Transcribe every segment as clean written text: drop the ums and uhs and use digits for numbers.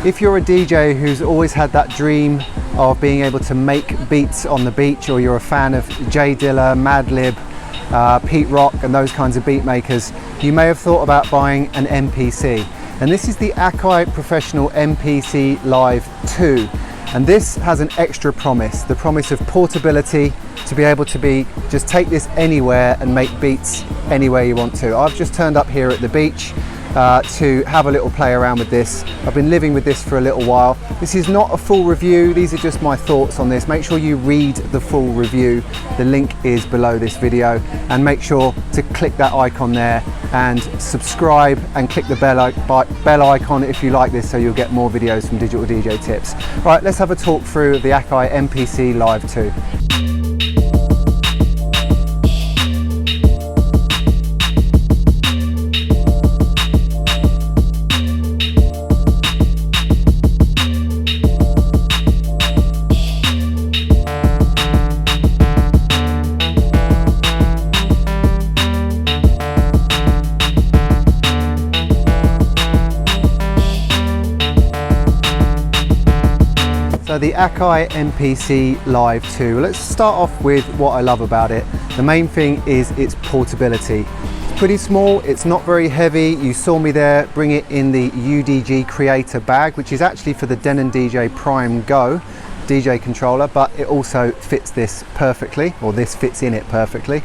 if you're a DJ who's always had that dream of being able to make beats on the beach, or you're a fan of J Dilla, Madlib, Pete Rock and those kinds of beat makers, you may have thought about buying an MPC. And this is the AKAI Professional MPC Live 2. And this has an extra promise, the promise of portability, to be able to just take this anywhere and make beats anywhere you want to. I've just turned up here at the beach to have a little play around with this. I've been living with this for a little while. This is not a full review, these are just my thoughts on this. Make sure you read the full review. The link is below this video, and make sure to click that icon there and subscribe and click the bell icon if you like this, so you'll get more videos from Digital DJ Tips. Right, let's have a talk through the AKAI MPC Live 2. So the AKAI MPC Live 2, let's start off with what I love about it. The main thing is its portability. It's pretty small, it's not very heavy. You saw me there bring it in the UDG Creator bag, which is actually for the Denon DJ Prime Go DJ controller, but it also fits this perfectly, or this fits in it perfectly.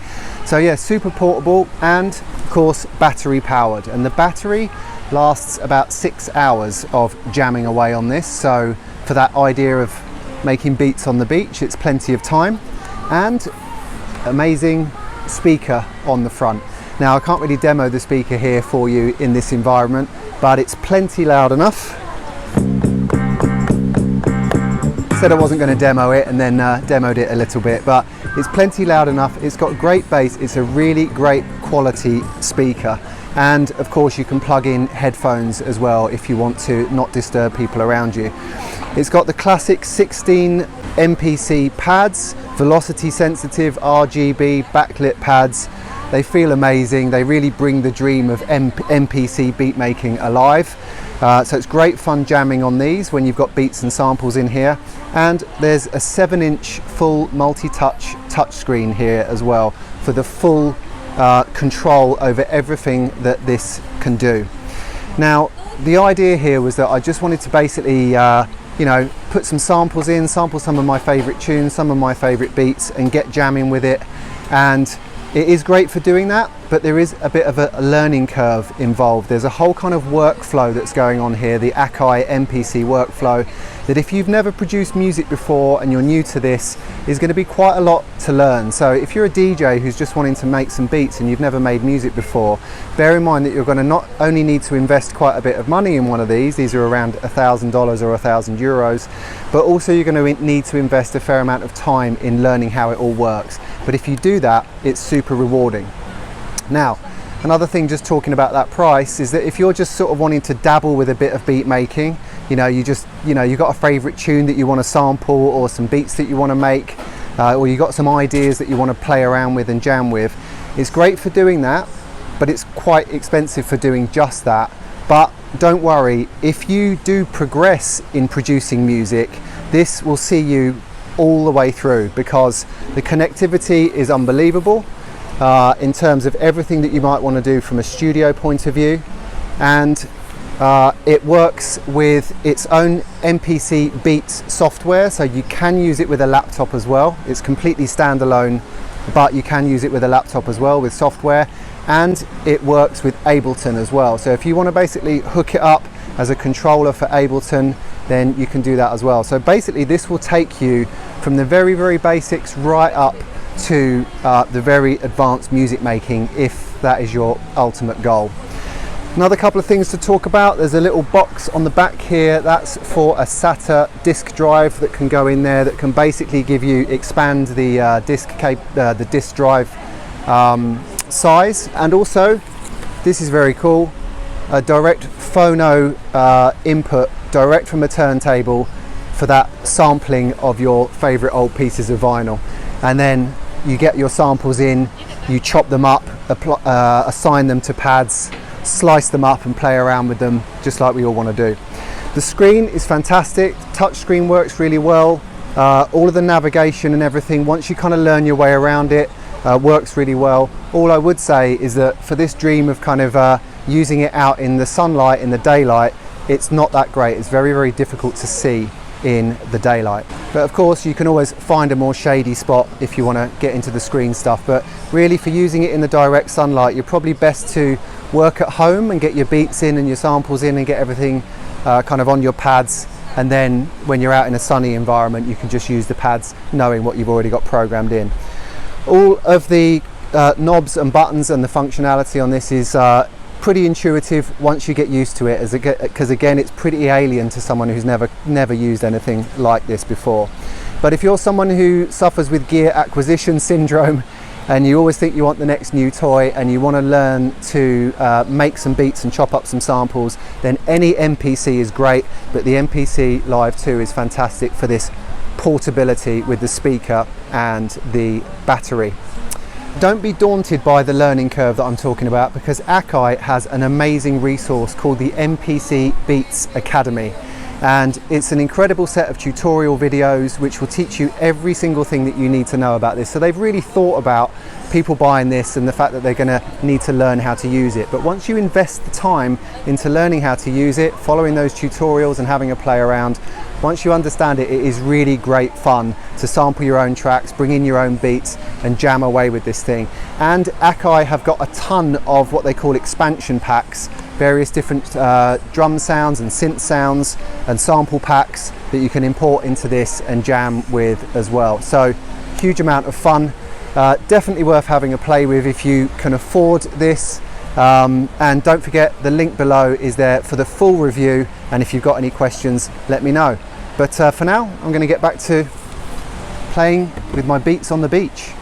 So yeah, super portable, and of course battery powered. And the battery lasts about 6 hours of jamming away on this. So for that idea of making beats on the beach, it's plenty of time. And amazing speaker on the front. Now I can't really demo the speaker here for you in this environment, but it's plenty loud enough. Said I wasn't going to demo it, and then demoed it a little bit, but it's plenty loud enough. It's got great bass. It's a really great quality speaker. And of course you can plug in headphones as well if you want to not disturb people around you. It's got the classic 16 MPC pads, velocity sensitive RGB backlit pads. They feel amazing. They really bring the dream of MPC beat making alive. So it's great fun jamming on these when you've got beats and samples in here. And there's a 7-inch full multi-touch touchscreen here as well for the full control over everything that this can do. Now the idea here was that I just wanted to basically you know, put some samples in, sample some of my favorite tunes, some of my favorite beats, and get jamming with it. And it is great for doing that, but there is a bit of a learning curve involved. There's a whole kind of workflow that's going on here, the AKAI MPC workflow, that if you've never produced music before and you're new to this, is going to be quite a lot to learn. So if you're a DJ who's just wanting to make some beats and you've never made music before, bear in mind that you're going to not only need to invest quite a bit of money in one of these are around $1,000 or €1,000, but also you're going to need to invest a fair amount of time in learning how it all works. But if you do that, it's super rewarding. Now, another thing, just talking about that price, is that if you're just sort of wanting to dabble with a bit of beat making, you've got a favorite tune that you want to sample, or some beats that you want to make, or you've got some ideas that you want to play around with and jam with, it's great for doing that, but it's quite expensive for doing just that. But don't worry, if you do progress in producing music, this will see you all the way through, because the connectivity is unbelievable in terms of everything that you might want to do from a studio point of view. And it works with its own MPC Beats software, so you can use it with a laptop as well. It's completely standalone, but you can use it with a laptop as well with software. And it works with Ableton as well. So if you want to basically hook it up as a controller for Ableton, then you can do that as well. So basically this will take you from the very, very basics right up to the very advanced music making, if that is your ultimate goal. Another couple of things to talk about. There's a little box on the back here. That's for a SATA disk drive that can go in there, that can basically expand the disk drive size. And also, this is very cool, a direct phono input direct from a turntable for that sampling of your favorite old pieces of vinyl. And then you get your samples in, you chop them up, assign them to pads, slice them up and play around with them, just like we all want to do. The screen is fantastic, touch screen works really well. All of the navigation and everything, once you kind of learn your way around it, works really well. All I would say is that for this dream of kind of using it out in the sunlight, in the daylight, it's not that great. It's very, very difficult to see in the daylight. But of course you can always find a more shady spot if you want to get into the screen stuff. But really, for using it in the direct sunlight, you're probably best to work at home and get your beats in and your samples in and get everything kind of on your pads, and then when you're out in a sunny environment you can just use the pads knowing what you've already got programmed in. All of the knobs and buttons and the functionality on this is pretty intuitive once you get used to it, because again it's pretty alien to someone who's never used anything like this before. But if you're someone who suffers with gear acquisition syndrome and you always think you want the next new toy and you want to learn to make some beats and chop up some samples, then any MPC is great, but the MPC Live 2 is fantastic for this portability with the speaker and the battery. Don't be daunted by the learning curve that I'm talking about, because AKAI has an amazing resource called the MPC Beats Academy. And it's an incredible set of tutorial videos which will teach you every single thing that you need to know about this. So they've really thought about people buying this and the fact that they're going to need to learn how to use it. But once you invest the time into learning how to use it, following those tutorials and having a play around, once you understand it, it is really great fun to sample your own tracks, bring in your own beats and jam away with this thing. And AKAI have got a ton of what they call expansion packs, various different drum sounds and synth sounds and sample packs that you can import into this and jam with as well. So huge amount of fun, definitely worth having a play with if you can afford this. And don't forget, the link below is there for the full review, and if you've got any questions, let me know. But for now, I'm going to get back to playing with my beats on the beach.